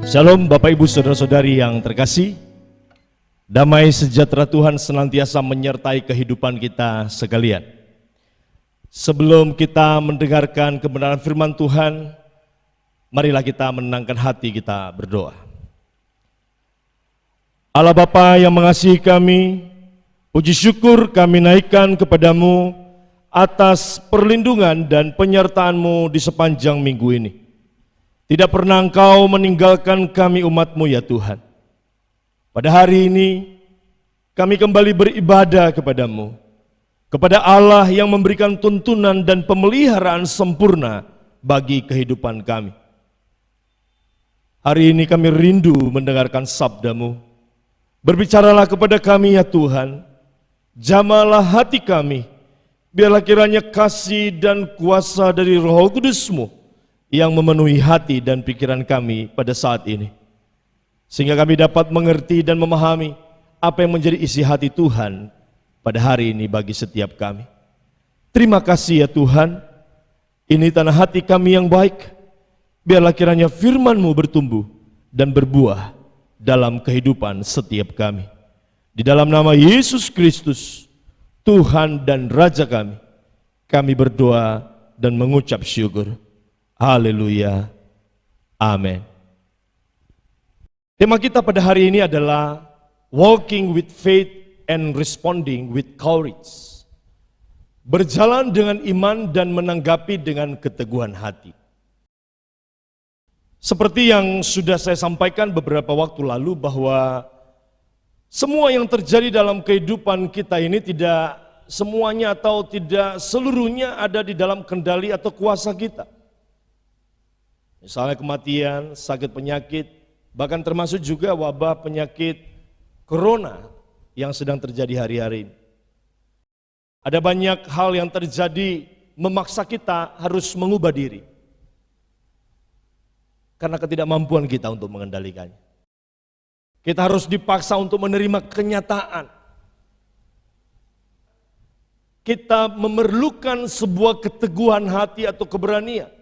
Shalom Bapak Ibu Saudara-saudari yang terkasih. Damai sejahtera Tuhan senantiasa menyertai kehidupan kita sekalian. Sebelum kita mendengarkan kebenaran firman Tuhan, marilah kita menenangkan hati, kita berdoa. Allah Bapa yang mengasihi kami, puji syukur kami naikkan kepadamu atas perlindungan dan penyertaan-Mu di sepanjang minggu ini. Tidak pernah Engkau meninggalkan kami umat-Mu ya Tuhan. Pada hari ini kami kembali beribadah kepadamu, kepada Allah yang memberikan tuntunan dan pemeliharaan sempurna bagi kehidupan kami. Hari ini kami rindu mendengarkan sabda-Mu. Berbicaralah kepada kami ya Tuhan, jamalah hati kami, biarlah kiranya kasih dan kuasa dari Roh Kudus-Mu yang memenuhi hati dan pikiran kami pada saat ini, sehingga kami dapat mengerti dan memahami apa yang menjadi isi hati Tuhan pada hari ini bagi setiap kami. Terima kasih ya Tuhan, ini tanah hati kami yang baik. Biarlah kiranya firman-Mu bertumbuh dan berbuah dalam kehidupan setiap kami. Di dalam nama Yesus Kristus, Tuhan dan Raja kami berdoa dan mengucap syukur. Haleluya, amin. Tema kita pada hari ini adalah Walking with Faith and Responding with Courage. Berjalan dengan iman dan menanggapi dengan keteguhan hati. Seperti yang sudah saya sampaikan beberapa waktu lalu, bahwa semua yang terjadi dalam kehidupan kita ini tidak semuanya atau tidak seluruhnya ada di dalam kendali atau kuasa kita. Misalnya kematian, sakit penyakit, bahkan termasuk juga wabah penyakit corona yang sedang terjadi hari-hari ini. Ada banyak hal yang terjadi memaksa kita harus mengubah diri karena ketidakmampuan kita untuk mengendalikannya. Kita harus dipaksa untuk menerima kenyataan. Kita memerlukan sebuah keteguhan hati atau keberanian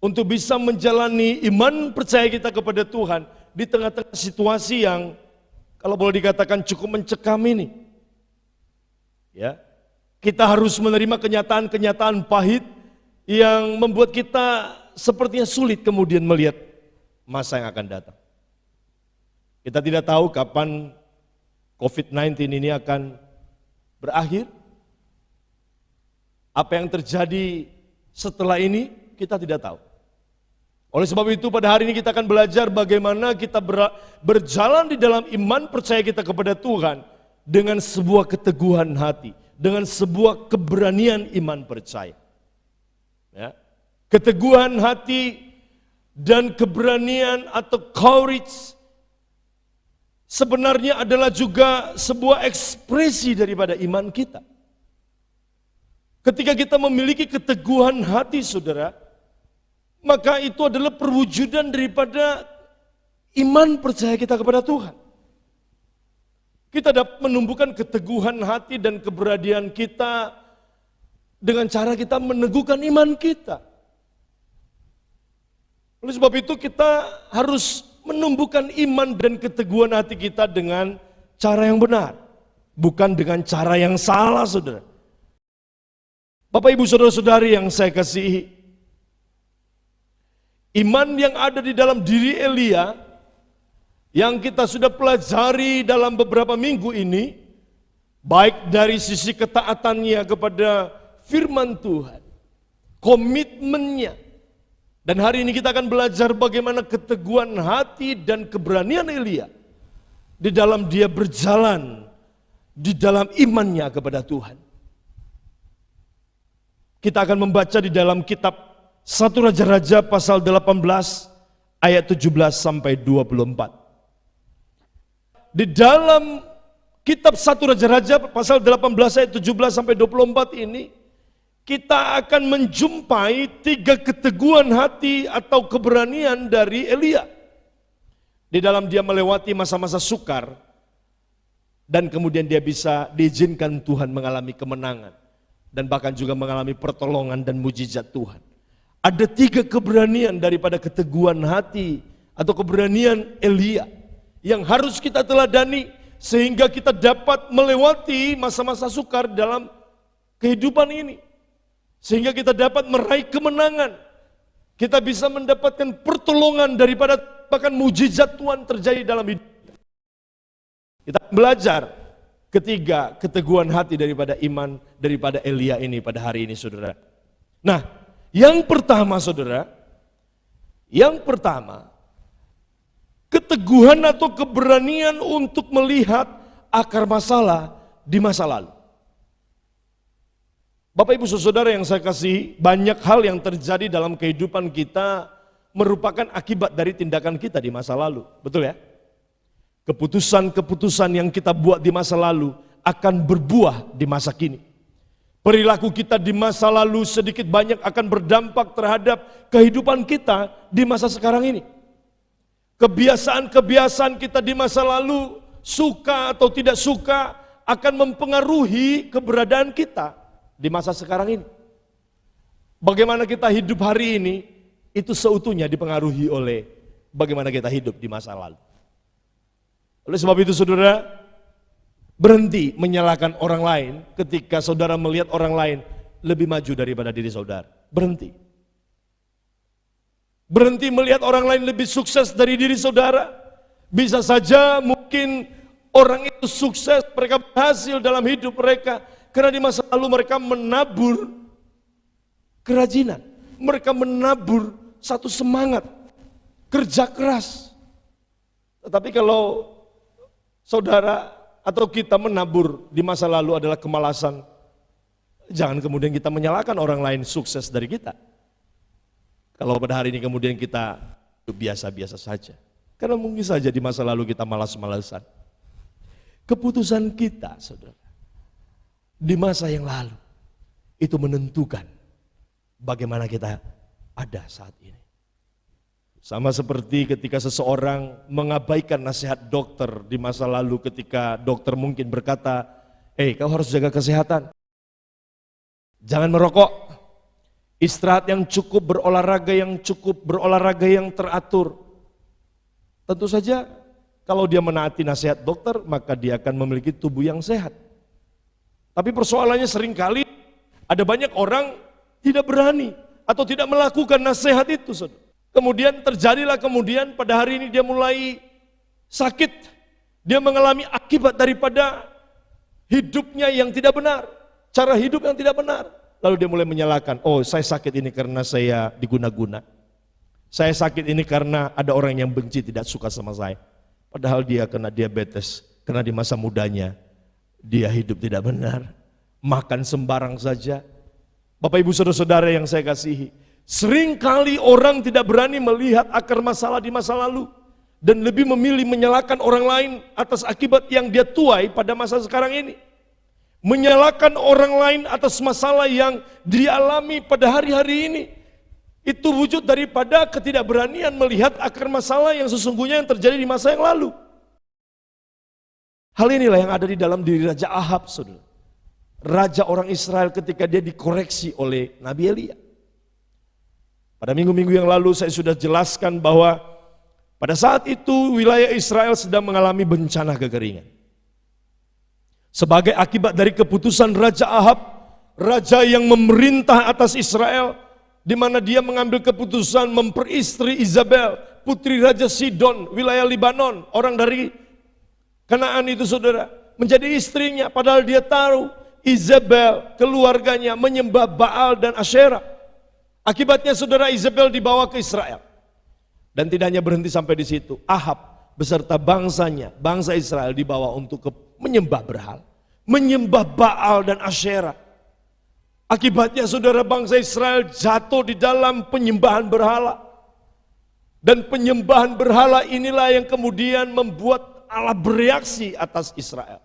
untuk bisa menjalani iman percaya kita kepada Tuhan di tengah-tengah situasi yang kalau boleh dikatakan cukup mencekam ini. Ya, kita harus menerima kenyataan-kenyataan pahit yang membuat kita sepertinya sulit kemudian melihat masa yang akan datang. Kita tidak tahu kapan COVID-19 ini akan berakhir. Apa yang terjadi setelah ini kita tidak tahu. Oleh sebab itu pada hari ini kita akan belajar bagaimana kita berjalan di dalam iman percaya kita kepada Tuhan dengan sebuah keteguhan hati, dengan sebuah keberanian iman percaya. Ya. Keteguhan hati dan keberanian atau courage sebenarnya adalah juga sebuah ekspresi daripada iman kita. Ketika kita memiliki keteguhan hati, saudara, maka itu adalah perwujudan daripada iman percaya kita kepada Tuhan. Kita dapat menumbuhkan keteguhan hati dan keberanian kita dengan cara kita meneguhkan iman kita. Oleh sebab itu kita harus menumbuhkan iman dan keteguhan hati kita dengan cara yang benar, bukan dengan cara yang salah, saudara. Bapak Ibu Saudara-saudari yang saya kasihi, iman yang ada di dalam diri Elia yang kita sudah pelajari dalam beberapa minggu ini, baik dari sisi ketaatannya kepada firman Tuhan, komitmennya, dan hari ini kita akan belajar bagaimana keteguhan hati dan keberanian Elia di dalam dia berjalan di dalam imannya kepada Tuhan. Kita akan membaca di dalam kitab 1 Raja-Raja pasal 18 ayat 17 sampai 24. Di dalam kitab 1 Raja-Raja pasal 18 ayat 17 sampai 24 ini, kita akan menjumpai 3 keteguhan hati atau keberanian dari Elia. Di dalam dia melewati masa-masa sukar dan kemudian dia bisa diizinkan Tuhan mengalami kemenangan dan bahkan juga mengalami pertolongan dan mujizat Tuhan. Ada 3 keberanian daripada keteguhan hati atau keberanian Elia yang harus kita teladani sehingga kita dapat melewati masa-masa sukar dalam kehidupan ini. Sehingga kita dapat meraih kemenangan. Kita bisa mendapatkan pertolongan daripada bahkan mujizat Tuhan terjadi dalam hidup kita. Kita belajar ketiga keteguhan hati daripada iman daripada Elia ini pada hari ini, saudara. Nah, yang pertama, saudara, keteguhan atau keberanian untuk melihat akar masalah di masa lalu. Bapak Ibu Saudara yang saya kasih, banyak hal yang terjadi dalam kehidupan kita merupakan akibat dari tindakan kita di masa lalu. Betul ya? Keputusan-keputusan yang kita buat di masa lalu akan berbuah di masa kini. Perilaku kita di masa lalu sedikit banyak akan berdampak terhadap kehidupan kita di masa sekarang ini. Kebiasaan-kebiasaan kita di masa lalu, suka atau tidak suka, akan mempengaruhi keberadaan kita di masa sekarang ini. Bagaimana kita hidup hari ini, itu seutuhnya dipengaruhi oleh bagaimana kita hidup di masa lalu. Oleh sebab itu, saudara, berhenti menyalahkan orang lain ketika saudara melihat orang lain lebih maju daripada diri saudara. Berhenti. Berhenti melihat orang lain lebih sukses dari diri saudara. Bisa saja mungkin orang itu sukses, mereka berhasil dalam hidup mereka karena di masa lalu mereka menabur kerajinan. Mereka menabur satu semangat, kerja keras. Tetapi kalau saudara atau kita menabur di masa lalu adalah kemalasan, jangan kemudian kita menyalahkan orang lain sukses dari kita. Kalau pada hari ini kemudian kita biasa-biasa saja. Karena mungkin saja di masa lalu kita malas-malasan. Keputusan kita, saudara, di masa yang lalu, itu menentukan bagaimana kita ada saat ini. Sama seperti ketika seseorang mengabaikan nasihat dokter di masa lalu ketika dokter mungkin berkata, kau harus jaga kesehatan. Jangan merokok. Istirahat yang cukup, berolahraga yang teratur. Tentu saja kalau dia menaati nasihat dokter, maka dia akan memiliki tubuh yang sehat. Tapi persoalannya seringkali ada banyak orang tidak berani atau tidak melakukan nasihat itu, saudara. Kemudian terjadilah pada hari ini dia mulai sakit. Dia mengalami akibat daripada hidupnya yang tidak benar, cara hidup yang tidak benar. Lalu dia mulai menyalahkan, saya sakit ini karena saya diguna-guna. Saya sakit ini karena ada orang yang benci, tidak suka sama saya. Padahal dia kena diabetes, karena di masa mudanya dia hidup tidak benar. Makan sembarang saja. Bapak Ibu Saudara-saudara yang saya kasihi, seringkali orang tidak berani melihat akar masalah di masa lalu. Dan lebih memilih menyalahkan orang lain atas akibat yang dia tuai pada masa sekarang ini. Menyalahkan orang lain atas masalah yang dialami pada hari-hari ini. Itu wujud daripada ketidakberanian melihat akar masalah yang sesungguhnya yang terjadi di masa yang lalu. Hal inilah yang ada di dalam diri Raja Ahab, saudara. Raja orang Israel ketika dia dikoreksi oleh Nabi Elia. Pada minggu-minggu yang lalu saya sudah jelaskan bahwa pada saat itu wilayah Israel sedang mengalami bencana kekeringan. Sebagai akibat dari keputusan Raja Ahab, raja yang memerintah atas Israel, di mana dia mengambil keputusan memperistri Izabel, putri Raja Sidon, wilayah Libanon, orang dari Kanaan itu, saudara, menjadi istrinya. Padahal dia tahu Izabel, keluarganya menyembah Baal dan Asyera. Akibatnya, saudara, Izabel dibawa ke Israel. Dan tidak hanya berhenti sampai di situ, Ahab beserta bangsanya, bangsa Israel dibawa untuk menyembah berhala, menyembah Baal dan Asyera. Akibatnya, saudara, bangsa Israel jatuh di dalam penyembahan berhala. Dan penyembahan berhala inilah yang kemudian membuat Allah bereaksi atas Israel.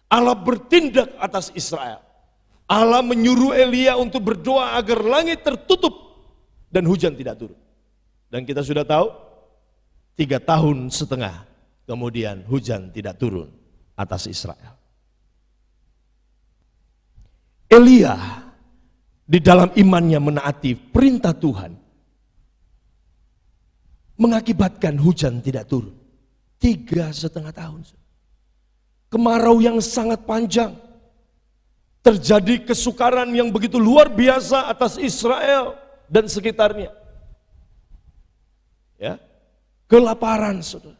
Allah bertindak atas Israel. Allah menyuruh Elia untuk berdoa agar langit tertutup dan hujan tidak turun. Dan kita sudah tahu 3,5 tahun kemudian hujan tidak turun atas Israel. Elia di dalam imannya menaati perintah Tuhan. mengakibatkan hujan tidak turun. 3,5 tahun. Kemarau yang sangat panjang. Terjadi kesukaran yang begitu luar biasa atas Israel dan sekitarnya. Ya, kelaparan, saudara.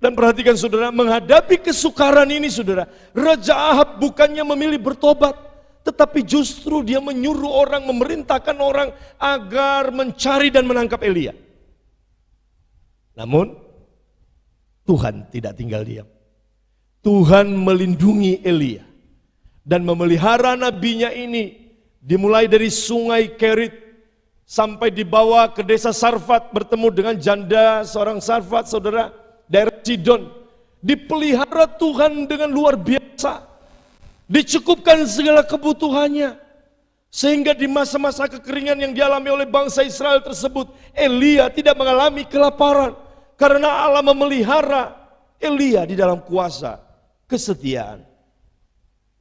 Dan perhatikan saudara, menghadapi kesukaran ini saudara, Raja Ahab bukannya memilih bertobat, tetapi justru dia menyuruh orang, memerintahkan orang agar mencari dan menangkap Elia. Namun Tuhan tidak tinggal diam. Tuhan melindungi Elia dan memelihara nabinya ini, dimulai dari sungai Kerit sampai dibawa ke desa Sarfat, bertemu dengan janda seorang Sarfat, saudara, daerah Sidon. Dipelihara Tuhan dengan luar biasa, dicukupkan segala kebutuhannya, sehingga di masa-masa kekeringan yang dialami oleh bangsa Israel tersebut, Elia tidak mengalami kelaparan karena Allah memelihara Elia di dalam kuasa, kesetiaan,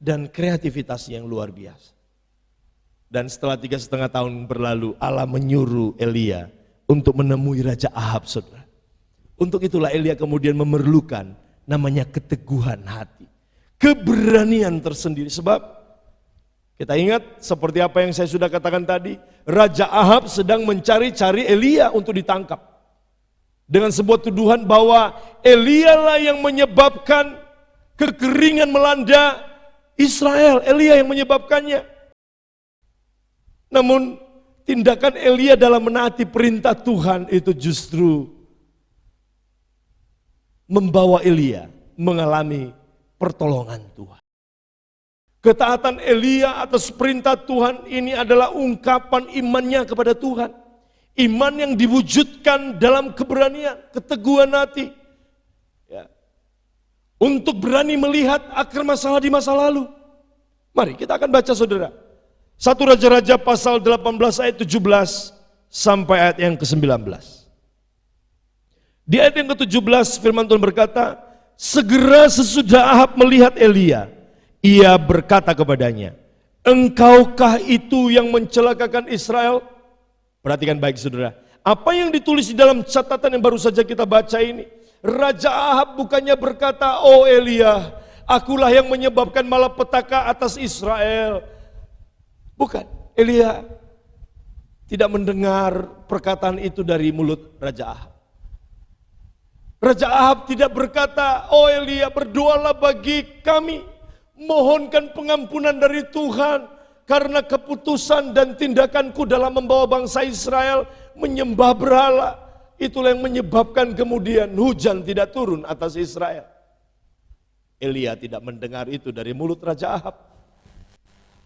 dan kreativitas yang luar biasa. Dan setelah 3,5 tahun berlalu, Allah menyuruh Elia untuk menemui Raja Ahab, saudara. Untuk itulah Elia kemudian memerlukan namanya keteguhan hati, keberanian tersendiri. Sebab kita ingat seperti apa yang saya sudah katakan tadi, Raja Ahab sedang mencari-cari Elia untuk ditangkap. Dengan sebuah tuduhan bahwa Elia lah yang menyebabkan kekeringan melanda Israel, Elia yang menyebabkannya. Namun tindakan Elia dalam menaati perintah Tuhan itu justru membawa Elia mengalami pertolongan Tuhan. Ketaatan Elia atas perintah Tuhan ini adalah ungkapan imannya kepada Tuhan. Iman yang diwujudkan dalam keberanian, keteguhan hati. Ya. Untuk berani melihat akar masalah di masa lalu. Mari kita akan baca saudara. 1 Raja-Raja pasal 18 ayat 17 sampai ayat yang ke-19. Di ayat yang ke-17 firman Tuhan berkata, segera sesudah Ahab melihat Elia, ia berkata kepadanya, engkaukah itu yang mencelakakan Israel? Perhatikan baik saudara, apa yang ditulis di dalam catatan yang baru saja kita baca ini. Raja Ahab bukannya berkata, oh Elia, akulah yang menyebabkan malapetaka atas Israel. Bukan, Elia tidak mendengar perkataan itu dari mulut Raja Ahab. Raja Ahab tidak berkata, oh Elia, berdoalah bagi kami, mohonkan pengampunan dari Tuhan, karena keputusan dan tindakanku dalam membawa bangsa Israel menyembah berhala, itulah yang menyebabkan kemudian hujan tidak turun atas Israel. Elia tidak mendengar itu dari mulut Raja Ahab.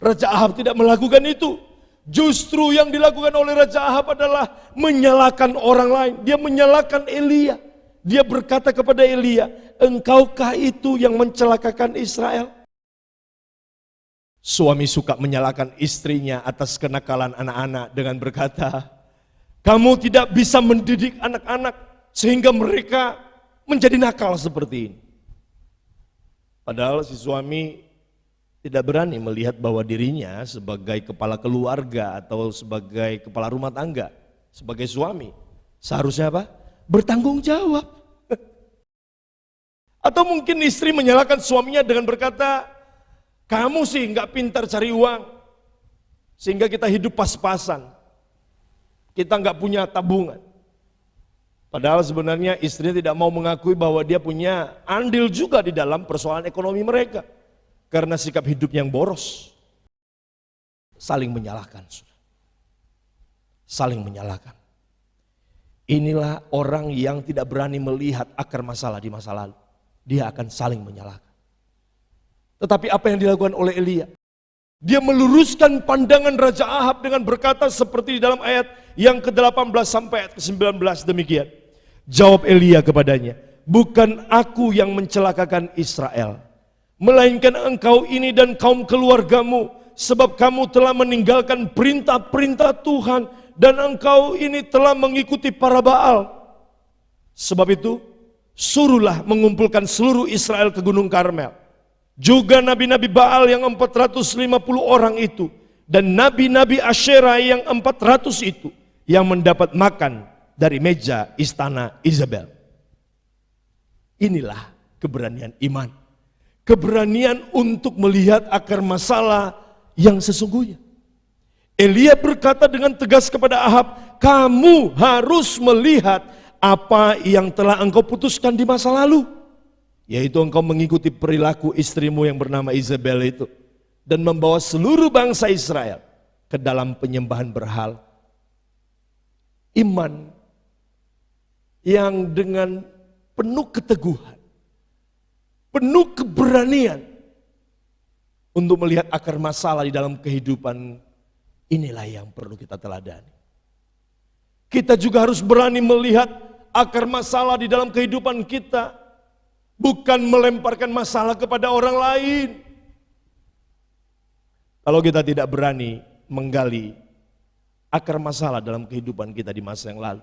Raja Ahab tidak melakukan itu. Justru yang dilakukan oleh Raja Ahab adalah menyalahkan orang lain. Dia menyalahkan Elia. Dia berkata kepada Elia, engkaukah itu yang mencelakakan Israel? Suami suka menyalahkan istrinya atas kenakalan anak-anak dengan berkata, kamu tidak bisa mendidik anak-anak sehingga mereka menjadi nakal seperti ini. Padahal si suami tidak berani melihat bahwa dirinya sebagai kepala keluarga atau sebagai kepala rumah tangga, sebagai suami, seharusnya apa? Bertanggung jawab. Atau mungkin istri menyalahkan suaminya dengan berkata, kamu sih nggak pintar cari uang, sehingga kita hidup pas-pasan, kita nggak punya tabungan. Padahal sebenarnya istrinya tidak mau mengakui bahwa dia punya andil juga di dalam persoalan ekonomi mereka, karena sikap hidup yang boros. Saling menyalahkan, saling menyalahkan. Inilah orang yang tidak berani melihat akar masalah di masa lalu, dia akan saling menyalahkan. Tetapi apa yang dilakukan oleh Elia? Dia meluruskan pandangan Raja Ahab dengan berkata seperti di dalam ayat yang ke-18 sampai ayat ke-19 demikian. Jawab Elia kepadanya, bukan aku yang mencelakakan Israel, melainkan engkau ini dan kaum keluargamu, sebab kamu telah meninggalkan perintah-perintah Tuhan dan engkau ini telah mengikuti para Baal. Sebab itu, suruhlah mengumpulkan seluruh Israel ke Gunung Karmel. Juga nabi-nabi Baal yang 450 orang itu dan nabi-nabi Asyera yang 400 itu yang mendapat makan dari meja istana Isabel. Inilah keberanian iman. Keberanian untuk melihat akar masalah yang sesungguhnya. Elia berkata dengan tegas kepada Ahab, kamu harus melihat apa yang telah engkau putuskan di masa lalu. Yaitu engkau mengikuti perilaku istrimu yang bernama Isabel itu. Dan membawa seluruh bangsa Israel ke dalam penyembahan berhala. Iman yang dengan penuh keteguhan, penuh keberanian untuk melihat akar masalah di dalam kehidupan, inilah yang perlu kita teladani. Kita juga harus berani melihat akar masalah di dalam kehidupan kita, bukan melemparkan masalah kepada orang lain. Kalau kita tidak berani menggali akar masalah dalam kehidupan kita di masa yang lalu,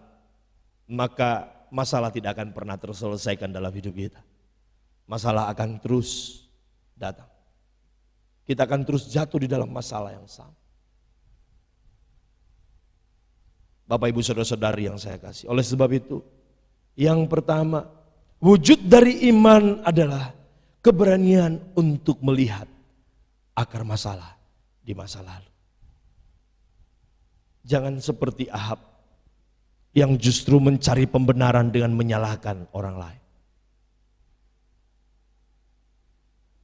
maka masalah tidak akan pernah terselesaikan dalam hidup kita. Masalah akan terus datang. Kita akan terus jatuh di dalam masalah yang sama. Bapak, Ibu, Saudara-saudari yang saya kasih. Oleh sebab itu, yang pertama, wujud dari iman adalah keberanian untuk melihat akar masalah di masa lalu. Jangan seperti Ahab yang justru mencari pembenaran dengan menyalahkan orang lain.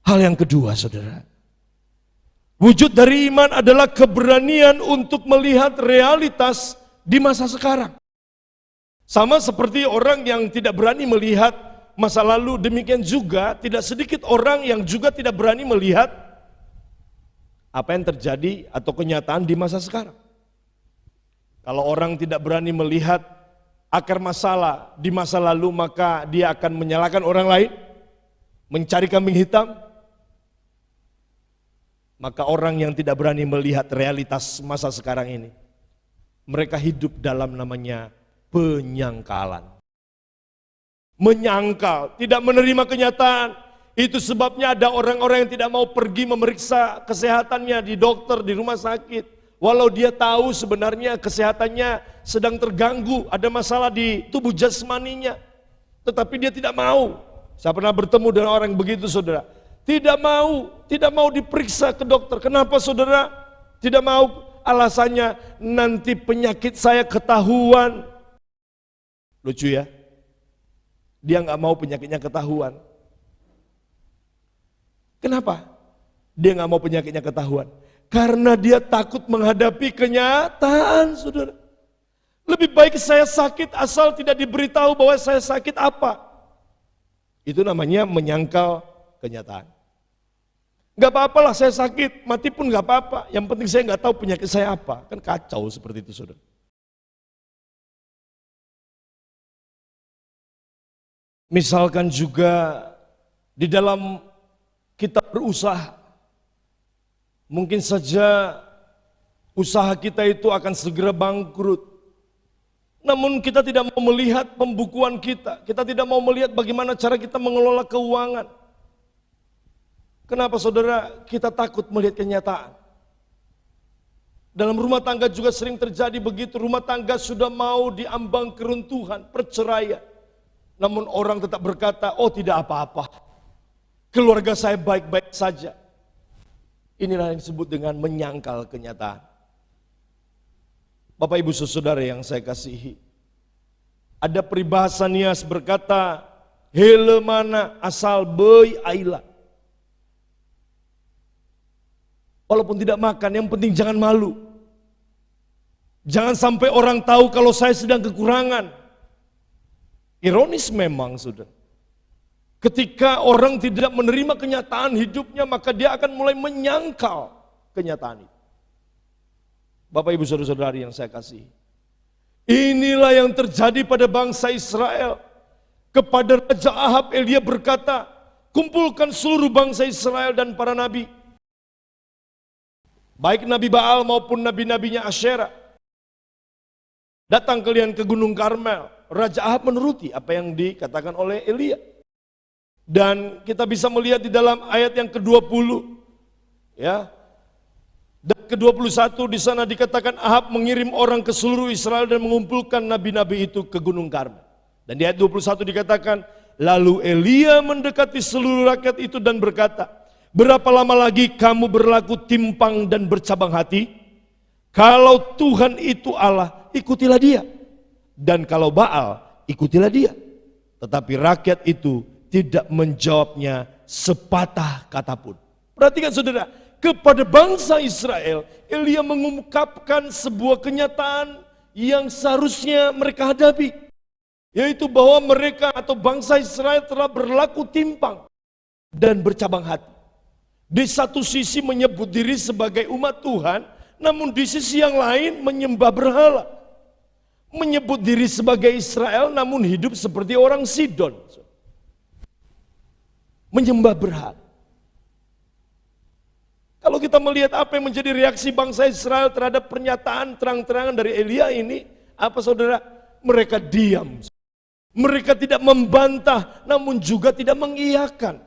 Hal yang kedua, saudara, wujud dari iman adalah keberanian untuk melihat realitas di masa sekarang. Sama seperti orang yang tidak berani melihat masa lalu, demikian juga tidak sedikit orang yang juga tidak berani melihat apa yang terjadi atau kenyataan di masa sekarang. Kalau orang tidak berani melihat akar masalah di masa lalu, maka dia akan menyalahkan orang lain, mencari kambing hitam. Maka orang yang tidak berani melihat realitas masa sekarang ini, mereka hidup dalam namanya penyangkalan. Menyangkal, tidak menerima kenyataan. Itu sebabnya ada orang-orang yang tidak mau pergi memeriksa kesehatannya di dokter, di rumah sakit. Walau dia tahu sebenarnya kesehatannya sedang terganggu, ada masalah di tubuh jasmaninya. Tetapi dia tidak mau. Saya pernah bertemu dengan orang begitu, saudara. Tidak mau diperiksa ke dokter. Kenapa, saudara? Tidak mau. Alasannya, nanti penyakit saya ketahuan. Lucu ya? Dia nggak mau penyakitnya ketahuan. Kenapa? Dia nggak mau penyakitnya ketahuan. Karena dia takut menghadapi kenyataan, saudara. Lebih baik saya sakit asal tidak diberitahu bahwa saya sakit apa. Itu namanya menyangkal kenyataan. Gak apa-apalah saya sakit, mati pun gak apa-apa. Yang penting saya gak tahu penyakit saya apa. Kan kacau seperti itu, saudara. Misalkan juga di dalam kita berusaha, mungkin saja usaha kita itu akan segera bangkrut. Namun kita tidak mau melihat pembukuan kita. Kita tidak mau melihat bagaimana cara kita mengelola keuangan. Kenapa, saudara? Kita takut melihat kenyataan. Dalam rumah tangga juga sering terjadi begitu. Rumah tangga sudah mau diambang keruntuhan, perceraian. Namun orang tetap berkata, oh tidak apa-apa. Keluarga saya baik-baik saja. Inilah yang disebut dengan menyangkal kenyataan. Bapak, Ibu, Saudara yang saya kasihi, ada peribahasa Nias berkata, hele mana asal beuy aila. Walaupun tidak makan, yang penting jangan malu. Jangan sampai orang tahu kalau saya sedang kekurangan. Ironis memang, saudara. Ketika orang tidak menerima kenyataan hidupnya, maka dia akan mulai menyangkal kenyataan itu. Bapak, Ibu, Saudara-saudari yang saya kasihi, inilah yang terjadi pada bangsa Israel. Kepada Raja Ahab, Elia berkata, kumpulkan seluruh bangsa Israel dan para nabi, baik Nabi Baal maupun nabi-nabinya Asyera. Datang kalian ke Gunung Karmel. Raja Ahab menuruti apa yang dikatakan oleh Elia. Dan kita bisa melihat di dalam ayat yang ke-20, ya, Dan ke-21 di sana dikatakan Ahab mengirim orang ke seluruh Israel dan mengumpulkan nabi-nabi itu ke Gunung Karmel. Dan di ayat 21 dikatakan, lalu Elia mendekati seluruh rakyat itu dan berkata, berapa lama lagi kamu berlaku timpang dan bercabang hati? Kalau Tuhan itu Allah, ikutilah dia. Dan kalau Baal, ikutilah dia. Tetapi rakyat itu tidak menjawabnya sepatah kata pun. Perhatikan saudara, kepada bangsa Israel, Elia mengungkapkan sebuah kenyataan yang seharusnya mereka hadapi. Yaitu bahwa mereka atau bangsa Israel telah berlaku timpang dan bercabang hati. Di satu sisi menyebut diri sebagai umat Tuhan, namun di sisi yang lain menyembah berhala. Menyebut diri sebagai Israel namun hidup seperti orang Sidon. Menyembah berhala. Kalau kita melihat apa yang menjadi reaksi bangsa Israel terhadap pernyataan terang-terangan dari Elia ini, apa saudara? Mereka diam. Mereka tidak membantah, namun juga tidak mengiyakan.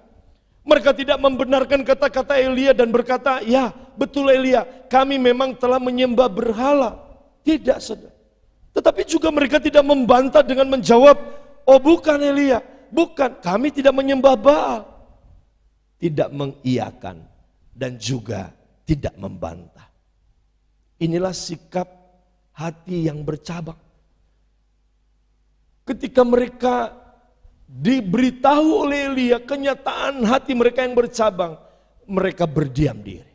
Mereka tidak membenarkan kata-kata Elia dan berkata, ya betul Elia, kami memang telah menyembah berhala. Tidak saudara. Tetapi juga mereka tidak membantah dengan menjawab, oh bukan Elia, bukan, kami tidak menyembah Baal. Tidak mengiyakan. Dan juga tidak membantah. Inilah sikap hati yang bercabang. Ketika mereka diberitahu oleh Elia kenyataan hati mereka yang bercabang, mereka berdiam diri.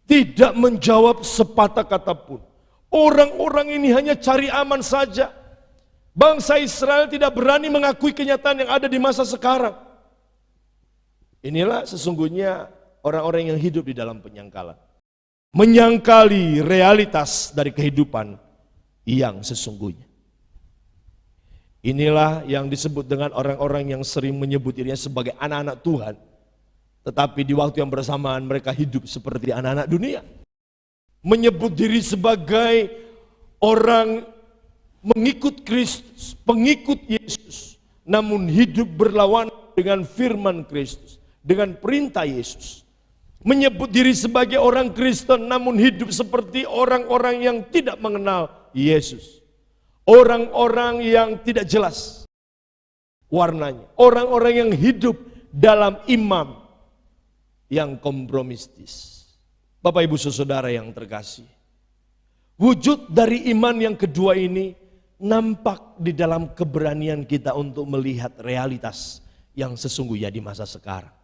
Tidak menjawab sepatah kata pun. Orang-orang ini hanya cari aman saja. Bangsa Israel tidak berani mengakui kenyataan yang ada di masa sekarang. Inilah sesungguhnya orang-orang yang hidup di dalam penyangkalan. Menyangkali realitas dari kehidupan yang sesungguhnya. Inilah yang disebut dengan orang-orang yang sering menyebut dirinya sebagai anak-anak Tuhan. Tetapi di waktu yang bersamaan mereka hidup seperti anak-anak dunia. Menyebut diri sebagai orang mengikut Kristus, pengikut Yesus. Namun hidup berlawanan dengan firman Kristus, dengan perintah Yesus. Menyebut diri sebagai orang Kristen namun hidup seperti orang-orang yang tidak mengenal Yesus. Orang-orang yang tidak jelas warnanya. Orang-orang yang hidup dalam iman yang kompromistis. Bapak ibu saudara yang terkasih. Wujud dari iman yang kedua ini nampak di dalam keberanian kita untuk melihat realitas yang sesungguhnya di masa sekarang.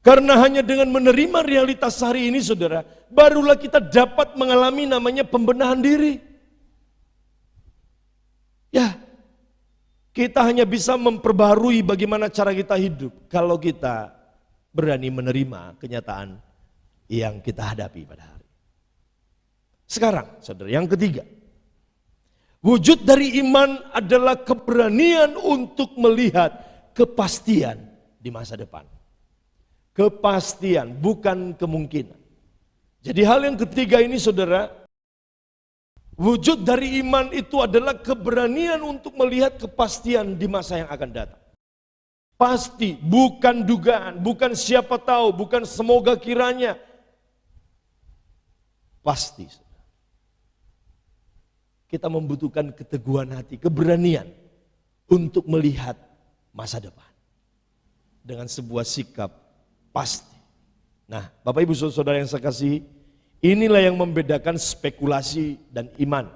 Karena hanya dengan menerima realitas hari ini saudara, barulah kita dapat mengalami namanya pembenahan diri. Ya, kita hanya bisa memperbarui bagaimana cara kita hidup kalau kita berani menerima kenyataan yang kita hadapi pada hari. Sekarang saudara, yang ketiga. Wujud dari iman adalah keberanian untuk melihat kepastian di masa depan. Kepastian, bukan kemungkinan. Jadi hal yang ketiga ini saudara, wujud dari iman itu adalah keberanian untuk melihat kepastian di masa yang akan datang. Pasti, bukan dugaan, bukan siapa tahu, bukan semoga kiranya. Pasti. Kita membutuhkan keteguhan hati, keberanian untuk melihat masa depan. Dengan sebuah sikap pasti. Nah, Bapak Ibu Saudara yang saya kasih, inilah yang membedakan spekulasi dan iman.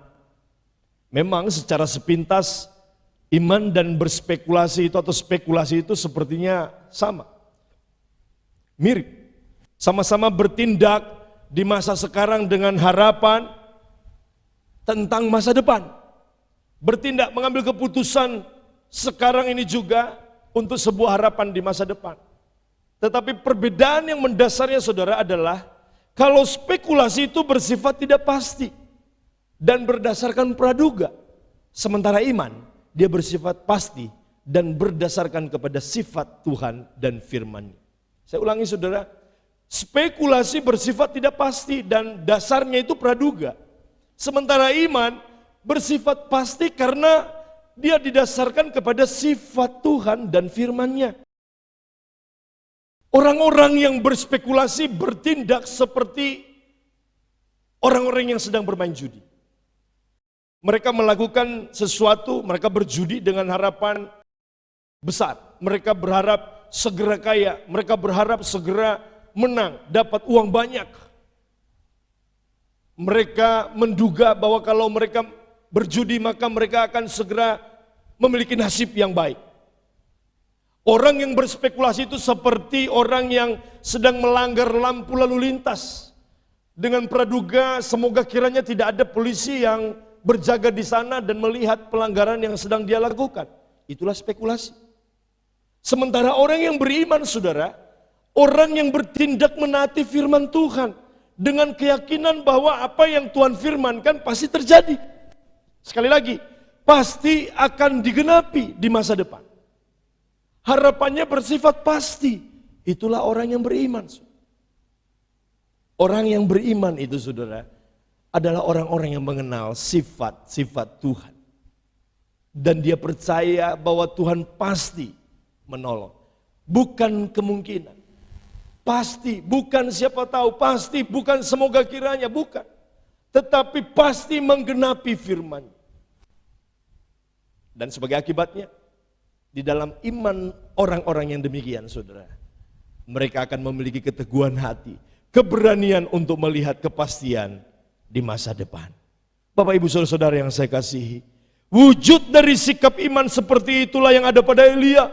Memang secara sepintas iman dan berspekulasi itu atau spekulasi itu sepertinya sama. Mirip. Sama-sama bertindak di masa sekarang dengan harapan tentang masa depan. Bertindak mengambil keputusan sekarang ini juga untuk sebuah harapan di masa depan. Tetapi perbedaan yang mendasarnya saudara adalah kalau spekulasi itu bersifat tidak pasti dan berdasarkan praduga. Sementara iman dia bersifat pasti dan berdasarkan kepada sifat Tuhan dan firman-Nya. Saya ulangi saudara, spekulasi bersifat tidak pasti dan dasarnya itu praduga. Sementara iman bersifat pasti karena dia didasarkan kepada sifat Tuhan dan firman-Nya. Orang-orang yang berspekulasi bertindak seperti orang-orang yang sedang bermain judi. Mereka melakukan sesuatu, mereka berjudi dengan harapan besar. Mereka berharap segera kaya, mereka berharap segera menang, dapat uang banyak. Mereka menduga bahwa kalau mereka berjudi maka mereka akan segera memiliki nasib yang baik. Orang yang berspekulasi itu seperti orang yang sedang melanggar lampu lalu lintas. Dengan praduga semoga kiranya tidak ada polisi yang berjaga di sana dan melihat pelanggaran yang sedang dia lakukan. Itulah spekulasi. Sementara orang yang beriman, saudara, orang yang bertindak menaati firman Tuhan dengan keyakinan bahwa apa yang Tuhan firmankan pasti terjadi. Sekali lagi, pasti akan digenapi di masa depan. Harapannya bersifat pasti. Itulah orang yang beriman. Orang yang beriman itu, saudara, adalah orang-orang yang mengenal sifat-sifat Tuhan. Dan dia percaya bahwa Tuhan pasti menolong. Bukan kemungkinan. Pasti, bukan siapa tahu, pasti, bukan semoga kiranya, bukan. Tetapi pasti menggenapi firman. Dan sebagai akibatnya, di dalam iman orang-orang yang demikian, saudara, mereka akan memiliki keteguhan hati, keberanian untuk melihat kepastian di masa depan. Bapak Ibu Saudara-saudara yang saya kasihi, wujud dari sikap iman seperti itulah yang ada pada Elia.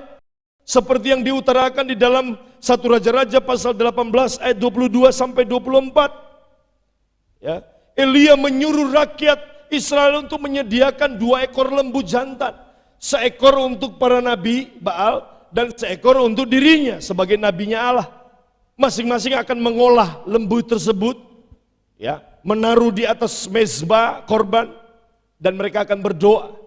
Seperti yang diutarakan di dalam 1 Raja-Raja pasal 18 ayat 22 sampai 24. Ya, Elia menyuruh rakyat Israel untuk menyediakan 2 ekor lembu jantan. Seekor untuk para nabi Baal dan seekor untuk dirinya sebagai nabinya Allah. Masing-masing akan mengolah lembu tersebut, ya, menaruh di atas mezbah korban, dan mereka akan berdoa.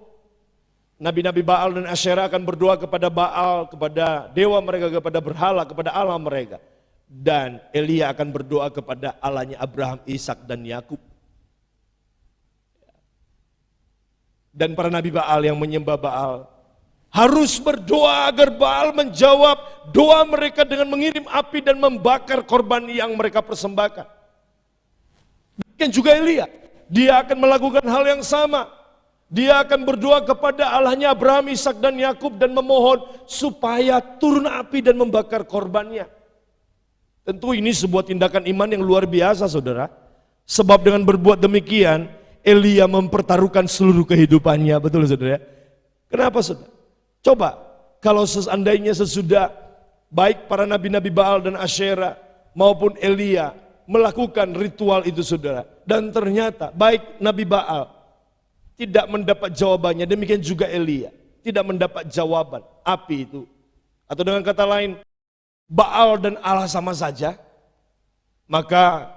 Nabi-nabi Baal dan Asyera akan berdoa kepada Baal, kepada dewa mereka, kepada berhala, kepada Allah mereka. Dan Elia akan berdoa kepada Allahnya Abraham, Ishak dan Yakub. Dan para nabi Baal yang menyembah Baal harus berdoa agar Baal menjawab doa mereka dengan mengirim api dan membakar korban yang mereka persembahkan. Dan juga Elia, dia akan melakukan hal yang sama. Dia akan berdoa kepada Allahnya Abraham, Ishak dan Yakub dan memohon supaya turun api dan membakar korbannya. Tentu ini sebuah tindakan iman yang luar biasa, saudara. Sebab dengan berbuat demikian, Elia mempertaruhkan seluruh kehidupannya, betul saudara? Kenapa saudara? Coba, kalau seandainya sesudah baik para nabi-nabi Baal dan Asyera maupun Elia melakukan ritual itu, saudara, dan ternyata baik nabi Baal tidak mendapat jawabannya, demikian juga Elia tidak mendapat jawaban, api itu. Atau dengan kata lain, Baal dan Allah sama saja, maka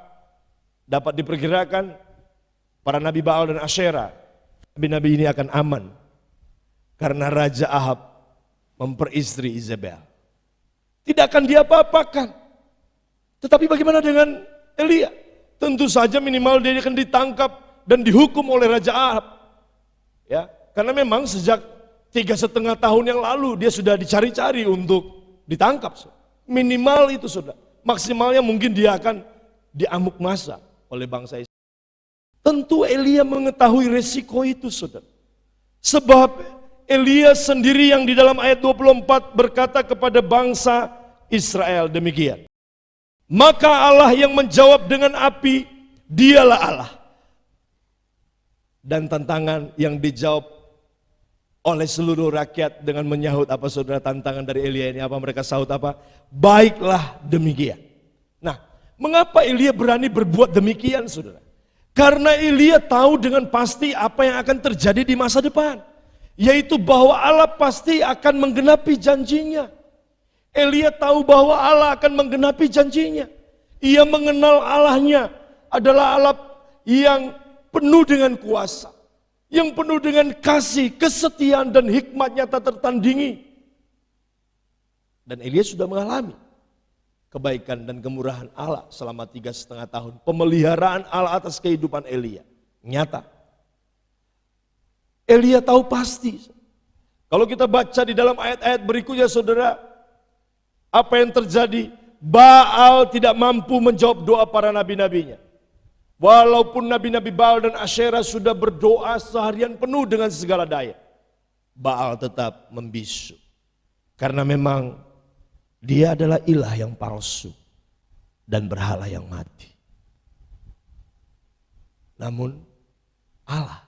dapat diperkirakan para nabi Baal dan Asyera, nabi-nabi ini akan aman. Karena Raja Ahab memperistri Izebel. Tidak akan diapa-apakan. Tetapi bagaimana dengan Elia? Tentu saja minimal dia akan ditangkap dan dihukum oleh Raja Ahab. Ya, karena memang sejak 3,5 tahun yang lalu dia sudah dicari-cari untuk ditangkap. Minimal itu sudah. Maksimalnya mungkin dia akan diamuk masa oleh bangsa Israel. Tentu Elia mengetahui resiko itu, saudara. Sebab Elia sendiri yang di dalam ayat 24 berkata kepada bangsa Israel demikian. Maka Allah yang menjawab dengan api, dialah Allah. Dan tantangan yang dijawab oleh seluruh rakyat dengan menyahut apa saudara, tantangan dari Elia ini apa? Mereka sahut apa? Baiklah demikian. Nah, mengapa Elia berani berbuat demikian, saudara? Karena Elia tahu dengan pasti apa yang akan terjadi di masa depan, yaitu bahwa Allah pasti akan menggenapi janjinya. Elia tahu bahwa Allah akan menggenapi janjinya. Ia mengenal Allahnya adalah Allah yang penuh dengan kuasa, yang penuh dengan kasih, kesetiaan dan hikmatnya tak tertandingi. Dan Elia sudah mengalami kebaikan dan kemurahan Allah selama 3,5 tahun. Pemeliharaan Allah atas kehidupan Elia nyata. Elia tahu pasti. Kalau kita baca di dalam ayat-ayat berikutnya, saudara, apa yang terjadi? Baal tidak mampu menjawab doa para nabi-nabinya. Walaupun nabi-nabi Baal dan Asyera sudah berdoa seharian penuh dengan segala daya, Baal tetap membisu. Karena memang dia adalah ilah yang palsu dan berhala yang mati. Namun Allah,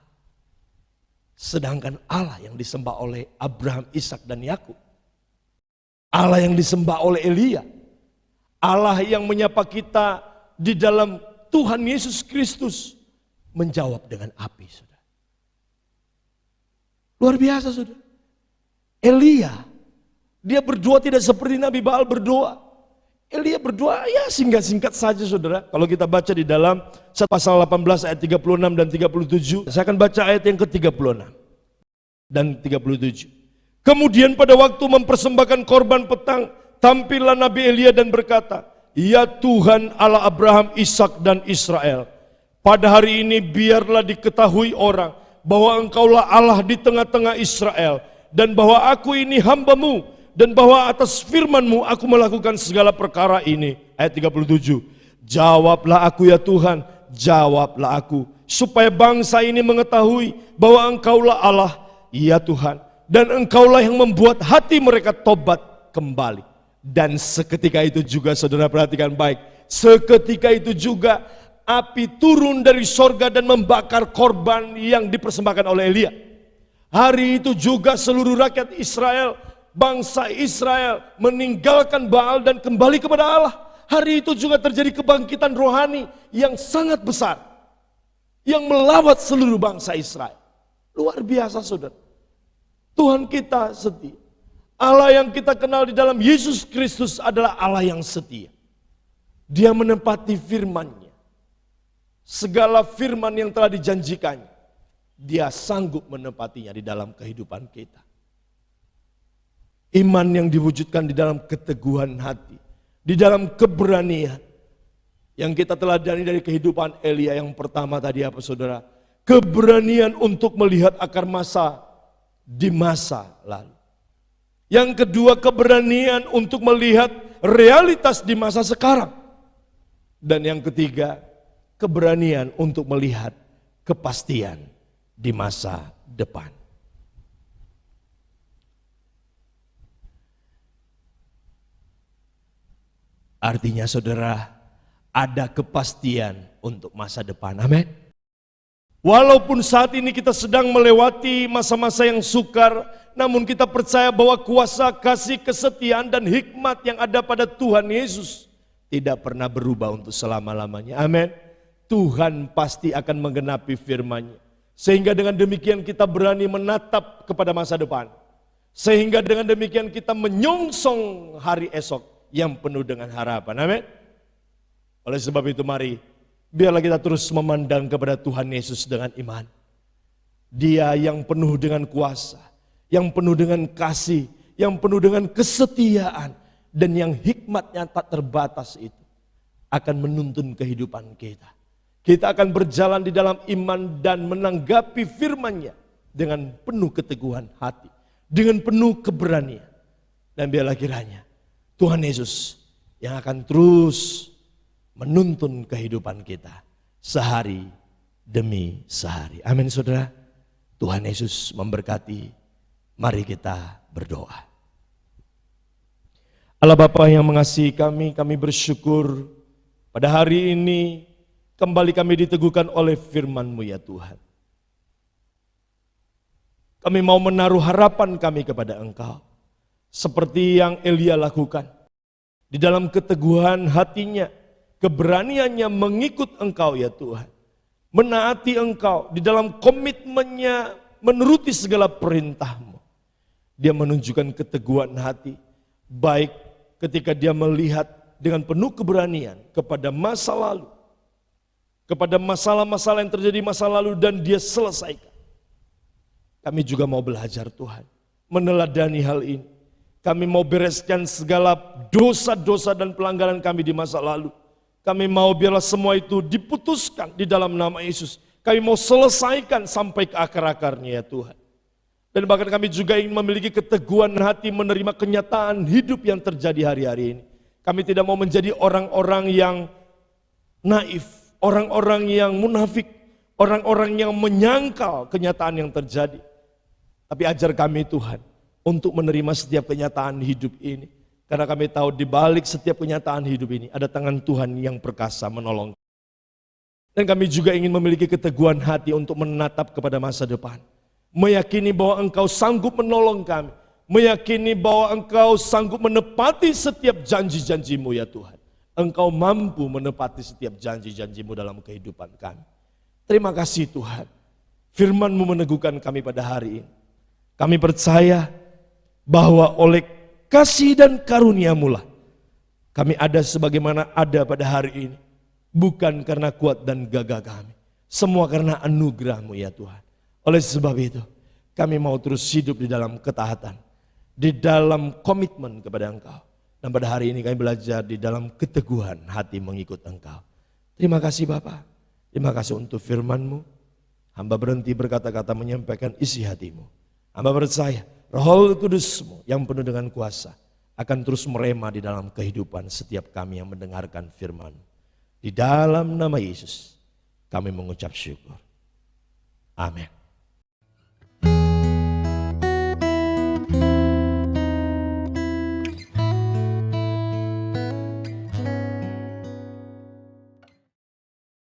sedangkan Allah yang disembah oleh Abraham, Ishak dan Yakub, Allah yang disembah oleh Elia, Allah yang menyapa kita di dalam Tuhan Yesus Kristus, menjawab dengan api, saudara. Luar biasa, saudara. Elia, dia berdoa tidak seperti Nabi Baal berdoa. Elia berdoa ya singkat-singkat saja, saudara. Kalau kita baca di dalam pasal 18 ayat 36 dan 37, saya akan baca ayat yang ke-36 dan 37. Kemudian pada waktu mempersembahkan korban petang, tampillah Nabi Elia dan berkata, "Ya Tuhan Allah Abraham, Ishak dan Israel, pada hari ini biarlah diketahui orang bahwa Engkaulah Allah di tengah-tengah Israel, dan bahwa aku ini hamba-Mu, dan bahwa atas firman-Mu aku melakukan segala perkara ini." Ayat 37. "Jawablah aku ya Tuhan, jawablah aku, supaya bangsa ini mengetahui bahwa Engkaulah Allah, ya Tuhan, dan Engkaulah yang membuat hati mereka tobat kembali." Dan seketika itu juga, saudara perhatikan baik, seketika itu juga api turun dari sorga dan membakar korban yang dipersembahkan oleh Elia. Hari itu juga seluruh rakyat Israel, bangsa Israel meninggalkan Baal dan kembali kepada Allah. Hari itu juga terjadi kebangkitan rohani yang sangat besar, yang melawat seluruh bangsa Israel. Luar biasa, saudara. Tuhan kita setia. Allah yang kita kenal di dalam Yesus Kristus adalah Allah yang setia. Dia menepati firman-Nya. Segala firman yang telah dijanjikannya, Dia sanggup menepatinya di dalam kehidupan kita. Iman yang diwujudkan di dalam keteguhan hati, di dalam keberanian yang kita teladani dari kehidupan Elia. Yang pertama tadi apa, saudara? Keberanian untuk melihat akar masa di masa lalu. Yang kedua, keberanian untuk melihat realitas di masa sekarang. Dan yang ketiga, keberanian untuk melihat kepastian di masa depan. Artinya, saudara, ada kepastian untuk masa depan. Amin. Walaupun saat ini kita sedang melewati masa-masa yang sukar, namun kita percaya bahwa kuasa, kasih, kesetiaan dan hikmat yang ada pada Tuhan Yesus tidak pernah berubah untuk selama-lamanya. Amin. Tuhan pasti akan menggenapi firman-Nya. Sehingga dengan demikian kita berani menatap kepada masa depan. Sehingga dengan demikian kita menyongsong hari esok yang penuh dengan harapan. Amin. Oleh sebab itu mari, biarlah kita terus memandang kepada Tuhan Yesus dengan iman. Dia yang penuh dengan kuasa, yang penuh dengan kasih, yang penuh dengan kesetiaan, dan yang hikmatnya tak terbatas itu akan menuntun kehidupan kita. Kita akan berjalan di dalam iman dan menanggapi firman-Nya dengan penuh keteguhan hati, dengan penuh keberanian. Dan biarlah kiranya Tuhan Yesus yang akan terus menuntun kehidupan kita sehari demi sehari. Amin, saudara. Tuhan Yesus memberkati. Mari kita berdoa. Allah Bapa yang mengasihi kami bersyukur pada hari ini kembali kami diteguhkan oleh firman-Mu ya Tuhan. Kami mau menaruh harapan kami kepada Engkau. Seperti yang Elia lakukan. Di dalam keteguhan hatinya, keberaniannya mengikut Engkau ya Tuhan. Menaati Engkau di dalam komitmennya menuruti segala perintah-Mu. Dia menunjukkan keteguhan hati, baik ketika dia melihat dengan penuh keberanian kepada masa lalu, kepada masalah-masalah yang terjadi masa lalu dan dia selesaikan. Kami juga mau belajar Tuhan, meneladani hal ini. Kami mau bereskan segala dosa-dosa dan pelanggaran kami di masa lalu. Kami mau biarlah semua itu diputuskan di dalam nama Yesus. Kami mau selesaikan sampai ke akar-akarnya ya Tuhan. Dan bahkan kami juga ingin memiliki keteguhan hati menerima kenyataan hidup yang terjadi hari-hari ini. Kami tidak mau menjadi orang-orang yang naif, orang-orang yang munafik, orang-orang yang menyangkal kenyataan yang terjadi. Tapi ajar kami Tuhan untuk menerima setiap kenyataan hidup ini. Karena kami tahu di balik setiap kenyataan hidup ini ada tangan Tuhan yang perkasa menolong. Dan kami juga ingin memiliki keteguhan hati untuk menatap kepada masa depan. Meyakini bahwa Engkau sanggup menolong kami. Meyakini bahwa Engkau sanggup menepati setiap janji-janji-Mu ya Tuhan. Engkau mampu menepati setiap janji-janji-Mu dalam kehidupan kami. Terima kasih Tuhan. Firman-Mu meneguhkan kami pada hari ini. Kami percaya bahwa oleh kasih dan karunia-Mu lah kami ada sebagaimana ada pada hari ini. Bukan karena kuat dan gagah kami. Semua karena anugerah-Mu ya Tuhan. Oleh sebab itu kami mau terus hidup di dalam ketaatan. Di dalam komitmen kepada Engkau. Dan pada hari ini kami belajar di dalam keteguhan hati mengikut Engkau. Terima kasih Bapa. Terima kasih untuk firman-Mu. Hamba berhenti berkata-kata menyampaikan isi hati-Mu. Hamba percaya Roh Kudus-Mu yang penuh dengan kuasa akan terus merema di dalam kehidupan setiap kami yang mendengarkan firman. Di dalam nama Yesus kami mengucap syukur. Amin.